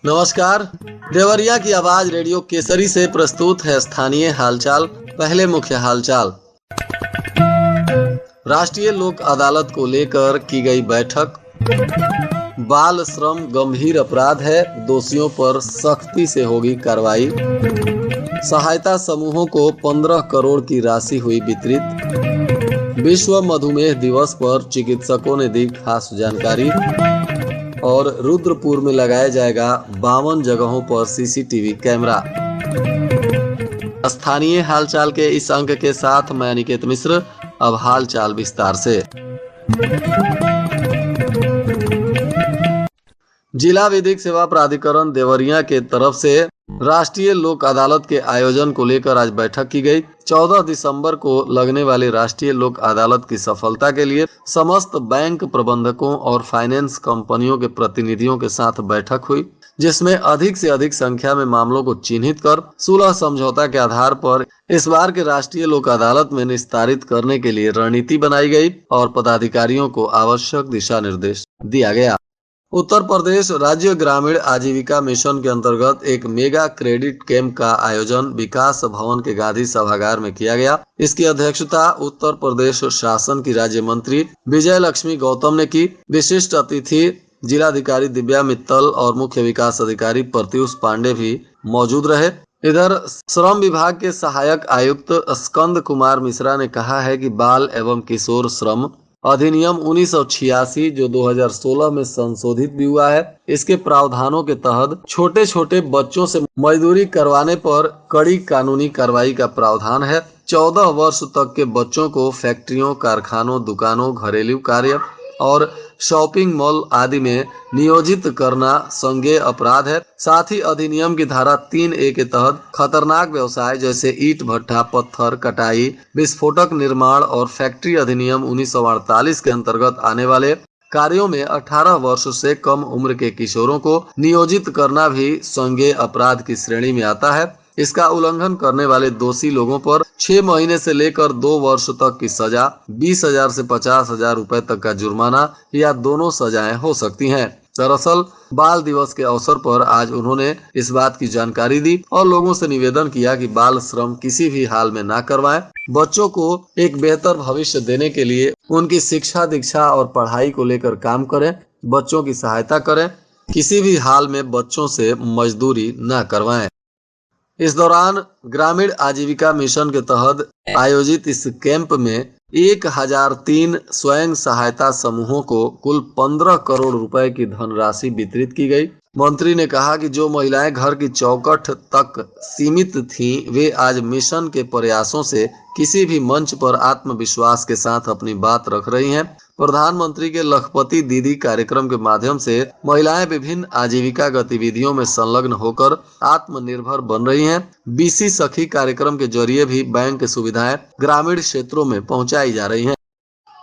नमस्कार। देवरिया की आवाज रेडियो केसरी से प्रस्तुत है स्थानीय हालचाल। पहले मुख्य हालचाल। राष्ट्रीय लोक अदालत को लेकर की गई बैठक। बाल श्रम गंभीर अपराध है, दोषियों पर सख्ती से होगी कार्रवाई। सहायता समूहों को 15 करोड़ की राशि हुई वितरित। विश्व मधुमेह दिवस पर चिकित्सकों ने दी खास जानकारी। और रुद्रपुर में लगाया जाएगा 52 जगहों पर सीसीटीवी कैमरा। स्थानीय हालचाल के इस अंक के साथ मैं अनिकेत मिश्र। अब हालचाल विस्तार से। जिला विधिक सेवा प्राधिकरण देवरिया के तरफ से राष्ट्रीय लोक अदालत के आयोजन को लेकर आज बैठक की गई। 14 दिसंबर को लगने वाली राष्ट्रीय लोक अदालत की सफलता के लिए समस्त बैंक प्रबंधकों और फाइनेंस कंपनियों के प्रतिनिधियों के साथ बैठक हुई, जिसमें अधिक से अधिक संख्या में मामलों को चिन्हित कर सुलह समझौता के आधार पर इस बार के राष्ट्रीय लोक अदालत में निस्तारित करने के लिए रणनीति बनाई गई और पदाधिकारियों को आवश्यक दिशा निर्देश दिया गया। उत्तर प्रदेश राज्य ग्रामीण आजीविका मिशन के अंतर्गत एक मेगा क्रेडिट कैंप का आयोजन विकास भवन के गांधी सभागार में किया गया। इसकी अध्यक्षता उत्तर प्रदेश शासन की राज्य मंत्री विजय लक्ष्मी गौतम ने की। विशिष्ट अतिथि जिलाधिकारी दिव्या मित्तल और मुख्य विकास अधिकारी प्रत्युष पांडे भी मौजूद रहे। इधर श्रम विभाग के सहायक आयुक्त स्कंद कुमार मिश्रा ने कहा है कि बाल एवं किशोर श्रम अधिनियम 1986 जो 2016 में संशोधित भी हुआ है, इसके प्रावधानों के तहत छोटे छोटे बच्चों से मजदूरी करवाने पर कड़ी कानूनी कार्रवाई का प्रावधान है। 14 वर्ष तक के बच्चों को फैक्ट्रियों, कारखानों, दुकानों, घरेलू कार्य और शॉपिंग मॉल आदि में नियोजित करना संज्ञेय अपराध है। साथ ही अधिनियम की धारा 3A के तहत खतरनाक व्यवसाय जैसे ईंट भट्ठा, पत्थर कटाई, विस्फोटक निर्माण और फैक्ट्री अधिनियम 1948 के अंतर्गत आने वाले कार्यों में 18 वर्ष से कम उम्र के किशोरों को नियोजित करना भी संज्ञेय अपराध की श्रेणी में आता है। इसका उल्लंघन करने वाले दोषी लोगों पर 6 महीने से लेकर 2 वर्ष तक की सजा, 20,000 से 50,000 रुपए तक का जुर्माना या दोनों सजाएं हो सकती हैं। दरअसल बाल दिवस के अवसर पर आज उन्होंने इस बात की जानकारी दी और लोगों से निवेदन किया कि बाल श्रम किसी भी हाल में ना करवाएं। बच्चों को एक बेहतर भविष्य देने के लिए उनकी शिक्षा, दीक्षा और पढ़ाई को लेकर काम करें, बच्चों की सहायता करें, किसी भी हाल में बच्चों से मजदूरी न करवाएं। इस दौरान ग्रामीण आजीविका मिशन के तहत आयोजित इस कैंप में 1003 स्वयं सहायता समूहों को कुल 15 करोड़ रुपए की धनराशि वितरित की गई। मंत्री ने कहा कि जो महिलाएं घर की चौखट तक सीमित थीं, वे आज मिशन के प्रयासों से किसी भी मंच पर आत्मविश्वास के साथ अपनी बात रख रही हैं। प्रधानमंत्री के लखपति दीदी कार्यक्रम के माध्यम से महिलाएं विभिन्न आजीविका गतिविधियों में संलग्न होकर आत्मनिर्भर बन रही हैं। बीसी सखी कार्यक्रम के जरिए भी बैंक सुविधाएं ग्रामीण क्षेत्रों में पहुंचाई जा रही हैं।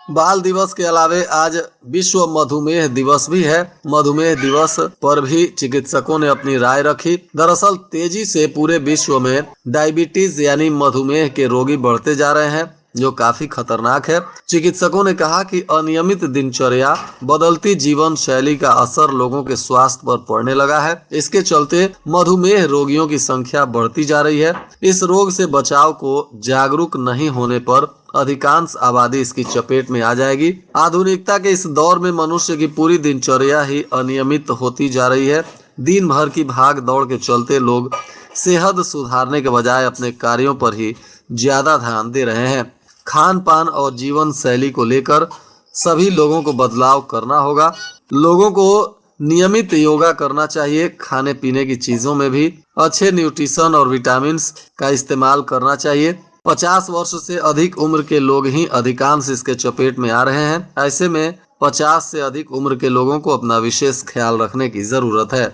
बाल दिवस के अलावे आज विश्व मधुमेह दिवस भी है। मधुमेह दिवस पर भी चिकित्सकों ने अपनी राय रखी। दरअसल तेजी से पूरे विश्व में डायबिटीज यानी मधुमेह के रोगी बढ़ते जा रहे हैं, जो काफी खतरनाक है। चिकित्सकों ने कहा कि अनियमित दिनचर्या, बदलती जीवन शैली का असर लोगों के स्वास्थ्य पर पड़ने लगा है। इसके चलते मधुमेह रोगियों की संख्या बढ़ती जा रही है। इस रोग से बचाव को जागरूक नहीं होने पर अधिकांश आबादी इसकी चपेट में आ जाएगी। आधुनिकता के इस दौर में मनुष्य की पूरी दिनचर्या ही अनियमित होती जा रही है। दिन भर की भाग दौड़ के चलते लोग सेहत सुधारने के बजाय अपने कार्यों पर ही ज्यादा ध्यान दे रहे हैं। खान पान और जीवन शैली को लेकर सभी लोगों को बदलाव करना होगा। लोगों को नियमित योगा करना चाहिए। खाने पीने की चीजों में भी अच्छे न्यूट्रिशन और विटामिन्स का इस्तेमाल करना चाहिए। 50 वर्ष से अधिक उम्र के लोग ही अधिकांश इसके चपेट में आ रहे हैं। ऐसे में 50 से अधिक उम्र के लोगों को अपना विशेष ख्याल रखने की जरूरत है।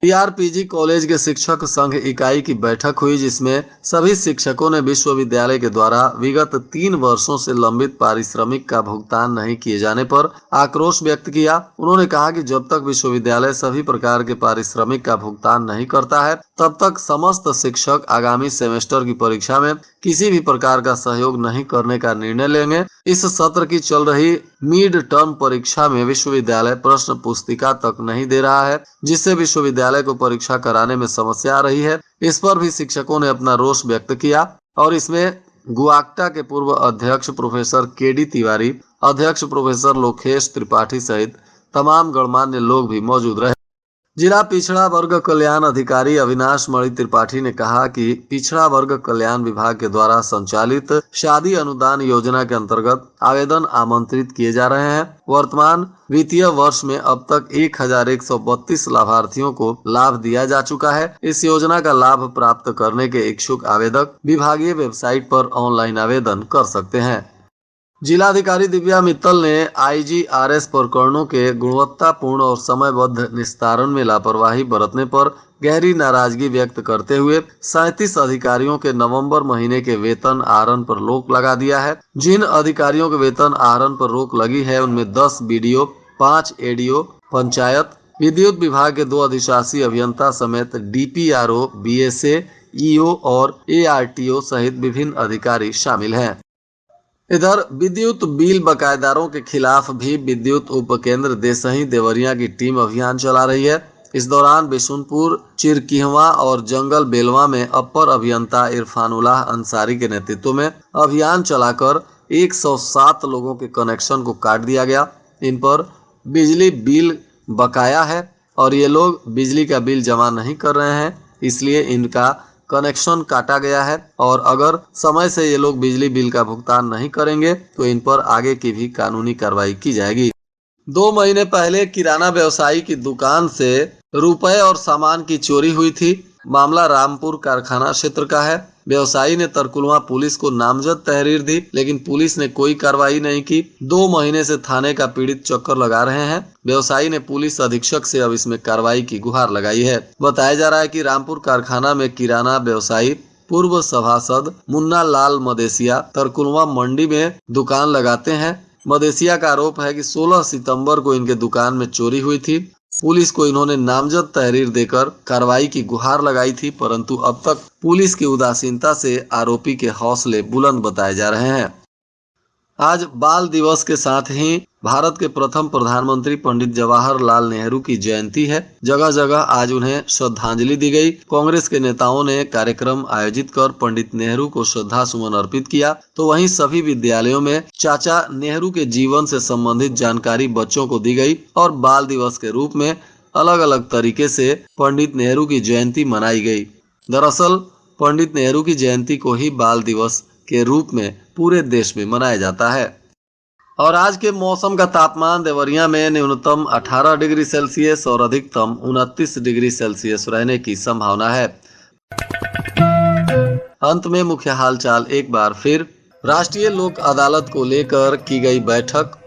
टीआरपीजी कॉलेज के शिक्षक संघ इकाई की बैठक हुई, जिसमें सभी शिक्षकों ने विश्वविद्यालय के द्वारा विगत 3 वर्षों से लंबित पारिश्रमिक का भुगतान नहीं किए जाने पर आक्रोश व्यक्त किया। उन्होंने कहा कि जब तक विश्वविद्यालय सभी प्रकार के पारिश्रमिक का भुगतान नहीं करता है, तब तक समस्त शिक्षक आगामी सेमेस्टर की परीक्षा में किसी भी प्रकार का सहयोग नहीं करने का निर्णय लेंगे। इस सत्र की चल रही मिड टर्म परीक्षा में विश्वविद्यालय प्रश्न पुस्तिका तक नहीं दे रहा है, जिससे विश्वविद्यालय को परीक्षा कराने में समस्या आ रही है। इस पर भी शिक्षकों ने अपना रोष व्यक्त किया और इसमें गुआक्टा के पूर्व अध्यक्ष प्रोफेसर केडी तिवारी, अध्यक्ष प्रोफेसर लोकेश त्रिपाठी सहित तमाम गणमान्य लोग भी मौजूद रहे। जिला पिछड़ा वर्ग कल्याण अधिकारी अविनाश मणि त्रिपाठी ने कहा कि पिछड़ा वर्ग कल्याण विभाग के द्वारा संचालित शादी अनुदान योजना के अंतर्गत आवेदन आमंत्रित किए जा रहे हैं। वर्तमान वित्तीय वर्ष में अब तक 1132 लाभार्थियों को लाभ दिया जा चुका है। इस योजना का लाभ प्राप्त करने के इच्छुक आवेदक विभागीय वेबसाइट पर ऑनलाइन आवेदन कर सकते हैं। जिलाधिकारी दिव्या मित्तल ने IGRS प्रकरणों के गुणवत्तापूर्ण और समयबद्ध निस्तारण में लापरवाही बरतने पर गहरी नाराजगी व्यक्त करते हुए 37 अधिकारियों के नवंबर महीने के वेतन आहरण पर रोक लगा दिया है। जिन अधिकारियों के वेतन आहरण पर रोक लगी है उनमें 10 BDO, 5 ADO, पंचायत, विद्युत विभाग के 2 अधिशासी अभियंता समेत DPRO, BSA, EO और ARTO सहित विभिन्न अधिकारी शामिल हैं। इधर विद्युत बिल बकायेदारों के खिलाफ भी विद्युत उपकेंद्र देसही देवरिया की टीम अभियान चला रही है। इस दौरान बिशुनपुर, चिरकिहवा और जंगल बेलवा में अपर अभियंता इरफानुल्लाह अंसारी के नेतृत्व में अभियान चलाकर 107 लोगों के कनेक्शन को काट दिया गया। इन पर बिजली बिल बकाया है और ये लोग बिजली का बिल जमा नहीं कर रहे हैं, इसलिए इनका कनेक्शन काटा गया है और अगर समय से ये लोग बिजली बिल का भुगतान नहीं करेंगे तो इन पर आगे की भी कानूनी कार्रवाई की जाएगी। 2 महीने पहले किराना व्यवसायी की दुकान से रुपए और सामान की चोरी हुई थी। मामला रामपुर कारखाना क्षेत्र का है। व्यवसायी ने तरकुलवा पुलिस को नामजद तहरीर दी, लेकिन पुलिस ने कोई कार्रवाई नहीं की। 2 महीने से थाने का पीड़ित चक्कर लगा रहे हैं। व्यवसायी ने पुलिस अधीक्षक से अब इसमें कार्रवाई की गुहार लगाई है। बताया जा रहा है कि रामपुर कारखाना में किराना व्यवसायी पूर्व सभासद मुन्ना लाल मदेसिया तरकुलवा मंडी में दुकान लगाते हैं। मदेसिया का आरोप है कि 16 सितंबर को इनके दुकान में चोरी हुई थी। पुलिस को इन्होंने नामजद तहरीर देकर कार्रवाई की गुहार लगाई थी, परंतु अब तक पुलिस की उदासीनता से आरोपी के हौसले बुलंद बताए जा रहे हैं। आज बाल दिवस के साथ ही भारत के प्रथम प्रधानमंत्री पंडित जवाहरलाल नेहरू की जयंती है। जगह जगह आज उन्हें श्रद्धांजलि दी गई। कांग्रेस के नेताओं ने कार्यक्रम आयोजित कर पंडित नेहरू को श्रद्धा सुमन अर्पित किया, तो वहीं सभी विद्यालयों में चाचा नेहरू के जीवन से संबंधित जानकारी बच्चों को दी गई और बाल दिवस के रूप में अलग अलग तरीके से पंडित नेहरू की जयंती मनाई गई। दरअसल पंडित नेहरू की जयंती को ही बाल दिवस के रूप में पूरे देश में मनाया जाता है। और आज के मौसम का तापमान देवरिया में न्यूनतम 18 डिग्री सेल्सियस और अधिकतम 29 डिग्री सेल्सियस रहने की संभावना है। अंत में मुख्य हालचाल एक बार फिर। राष्ट्रीय लोक अदालत को लेकर की गई बैठक।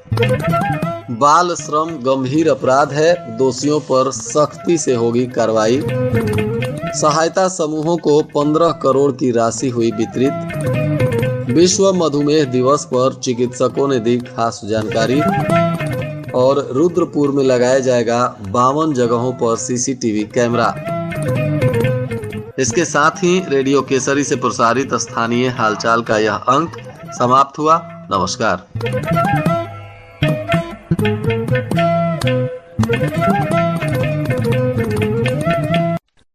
बाल श्रम गंभीर अपराध है, दोषियों पर सख्ती से होगी कार्रवाई। सहायता समूहों को 15 करोड़ की राशि हुई वितरित। विश्व मधुमेह दिवस पर चिकित्सकों ने दी खास जानकारी। और रुद्रपुर में लगाया जाएगा 52 जगहों पर CCTV कैमरा। इसके साथ ही रेडियो केसरी से प्रसारित स्थानीय हालचाल का यह अंक समाप्त हुआ। नमस्कार।